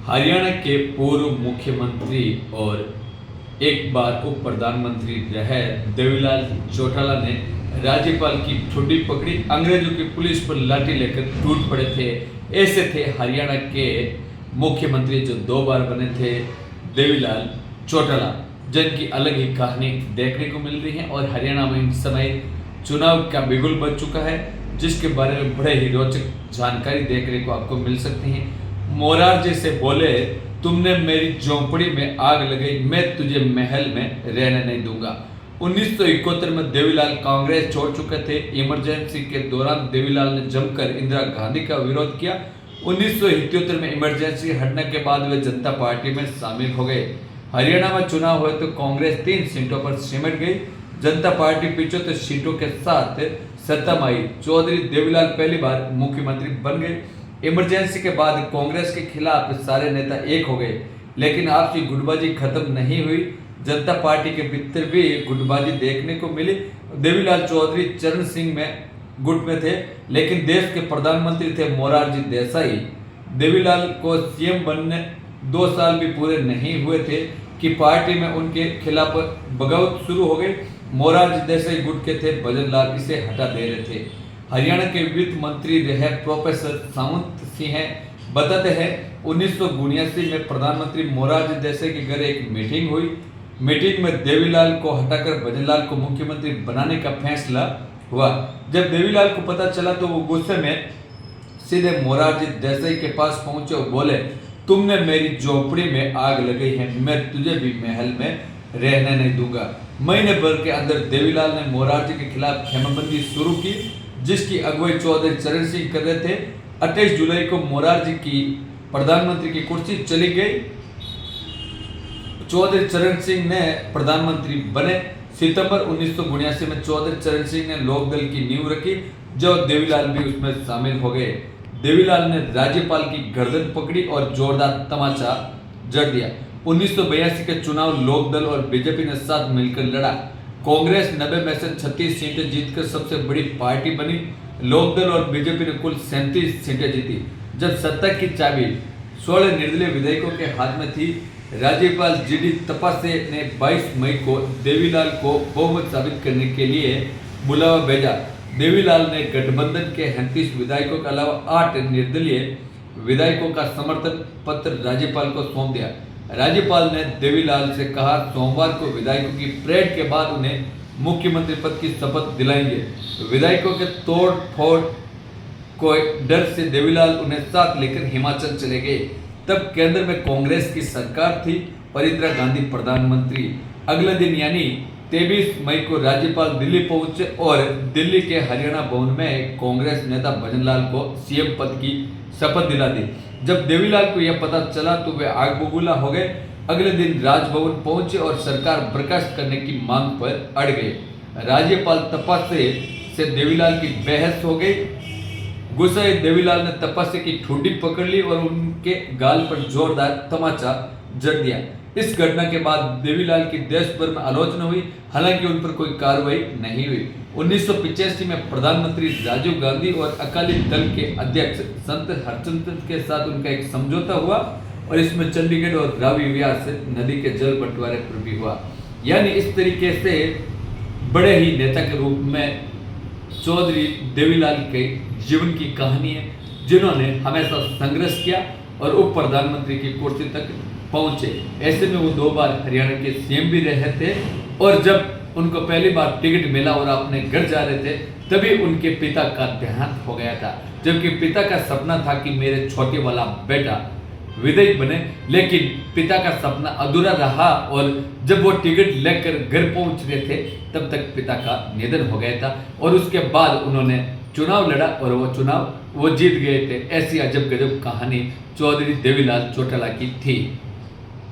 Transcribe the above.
हरियाणा के पूर्व मुख्यमंत्री और एक बार उप प्रधानमंत्री रहे देवीलाल चौटाला ने राज्यपाल की ठुड्डी पकड़ी। अंग्रेजों की पुलिस पर लाठी लेकर टूट पड़े थे। ऐसे थे हरियाणा के मुख्यमंत्री जो 2 बार बने थे, देवीलाल चौटाला, जिनकी अलग ही कहानी देखने को मिल रही है। और हरियाणा में इस समय चुनाव का बिगुल बज चुका है, जिसके बारे में बड़े ही रोचक जानकारी देखने को आपको मिल सकती है। मोरारजी से बोले, तुमने मेरी झोंपड़ी में आग लगाई, मैं तुझे महल में रहने नहीं दूंगा। 1971 में देवीलाल कांग्रेस छोड़ चुके थे। इमरजेंसी के दौरान देवीलाल ने जमकर इंदिरा गांधी का विरोध किया। 1977 में इमरजेंसी हटने के बाद वे जनता पार्टी में शामिल हो गए। हरियाणा में चुनाव हुए तो कांग्रेस 3 सीटों पर सिमट गई। जनता पार्टी 75 सीटों के साथ सत्ता में आई। चौधरी देवीलाल पहली बार मुख्यमंत्री बन गए। इमरजेंसी के बाद कांग्रेस के खिलाफ सारे नेता एक हो गए, लेकिन आपसी गुटबाजी खत्म नहीं हुई। जनता पार्टी के भीतर भी गुटबाजी देखने को मिली। देवीलाल चौधरी चरण सिंह में गुट में थे, लेकिन देश के प्रधानमंत्री थे मोरारजी देसाई। देवीलाल को सीएम बनने 2 साल भी पूरे नहीं हुए थे कि पार्टी में उनके खिलाफ बगावत शुरू हो गई। मोरारजी देसाई गुट के थे, भजन लाल इसे हटा दे रहे थे। हरियाणा के वित्त मंत्री रहे प्रोफेसर सावंत सिंह बताते हैं, 1979 में प्रधानमंत्री मोरारजी देसाई के घर एक मीटिंग हुई। मीटिंग में देवीलाल को हटाकर भजनलाल को मुख्यमंत्री बनाने का फैसला हुआ। जब देवीलाल को पता चला तो वो गुस्से में सीधे मोरारजी देसाई के पास पहुंचे और बोले, तुमने मेरी झोपड़ी में आग लगाई है, मैं तुझे भी महल में रहने नहीं दूंगा। महीने भर के अंदर देवीलाल ने मोरारजी के खिलाफ खेमाबंदी शुरू की, जिसकी अगुवाई चौधरी चरण सिंह कर रहे थे। 28 जुलाई को मोरारजी की प्रधानमंत्री की कुर्सी चली गई। चौधरी चरण सिंह ने प्रधानमंत्री बने। सितंबर 1979 में चौधरी चरण सिंह ने लोकदल की नींव रखी, जो देवीलाल भी उसमें शामिल हो गए। देवीलाल ने राज्यपाल की गर्दन पकड़ी और जोरदार तमाचा जड़ दिया। 1982 के चुनाव लोकदल और बीजेपी ने साथ मिलकर लड़ा। कांग्रेस 90 में से 36 सीटें जीतकर सबसे बड़ी पार्टी बनी। लोकदल और बीजेपी ने कुल 37 सीटें जीती। जब सत्ता की चाबी 16 निर्दलीय विधायकों के हाथ में थी, राज्यपाल जीडी तपासे ने 22 मई को देवीलाल को बहुमत साबित करने के लिए बुलावा भेजा। देवीलाल ने गठबंधन के 38 विधायकों के अलावा 8 निर्दलीय विधायकों का समर्थन पत्र राज्यपाल को सौंप दिया। राज्यपाल ने देवीलाल से कहा, सोमवार को विधायकों की परेड के बाद उन्हें मुख्यमंत्री पद की शपथ दिलाएंगे। विधायकों के तोड़ फोड़ को डर से देवीलाल उन्हें साथ लेकर हिमाचल चले गए। तब केंद्र में कांग्रेस की सरकार थी और इंदिरा गांधी प्रधानमंत्री। अगले दिन यानी 23 मई को राज्यपाल दिल्ली पहुंचे और दिल्ली के हरियाणा भवन में कांग्रेस नेता भजनलाल को सीएम पद की शपथ दिला दी। जब देवीलाल को यह पता चला तो वे आग बबूला हो गए। अगले दिन राजभवन पहुंचे और सरकार बर्खास्त करने की मांग पर अड़ गए। राज्यपाल तपासे से देवीलाल की बहस हो गई। गुस्साए देवीलाल ने तपासे की ठुड्डी पकड़ ली और उनके गाल पर जोरदार तमाचा जड़ दिया। इस घटना के बाद देवीलाल की देश भर में आलोचना हुई, हालांकि उन पर कोई कार्रवाई नहीं हुई। 1985 में प्रधानमंत्री राजीव गांधी और अकाली दल के अध्यक्ष संत हरचंद के साथ उनका एक समझौता हुआ और इसमें चंडीगढ़ और रावी व्यास नदी के जल बंटवारे पर भी हुआ। यानी इस तरीके से बड़े ही नेता के रूप में चौधरी देवीलाल के जीवन की कहानी है, जिन्होंने हमेशा संघर्ष किया और उप प्रधानमंत्री की कुर्सी तक पहुंचे। ऐसे में वो 2 बार हरियाणा के सीएम भी रहे थे और जब उनको पहली बार टिकट मिला और अपने घर जा रहे थे, तभी उनके पिता का देहांत हो गया था। जबकि पिता का सपना था कि मेरे छोटे वाला बेटा विधायक बने, लेकिन पिता का सपना अधूरा रहा और जब वो टिकट लेकर घर पहुंच रहे थे तब तक पिता का निधन हो गया था। और उसके बाद उन्होंने चुनाव लड़ा और वो चुनाव वो जीत गए थे। ऐसी अजब गजब कहानी चौधरी देवीलाल चौटाला की थी।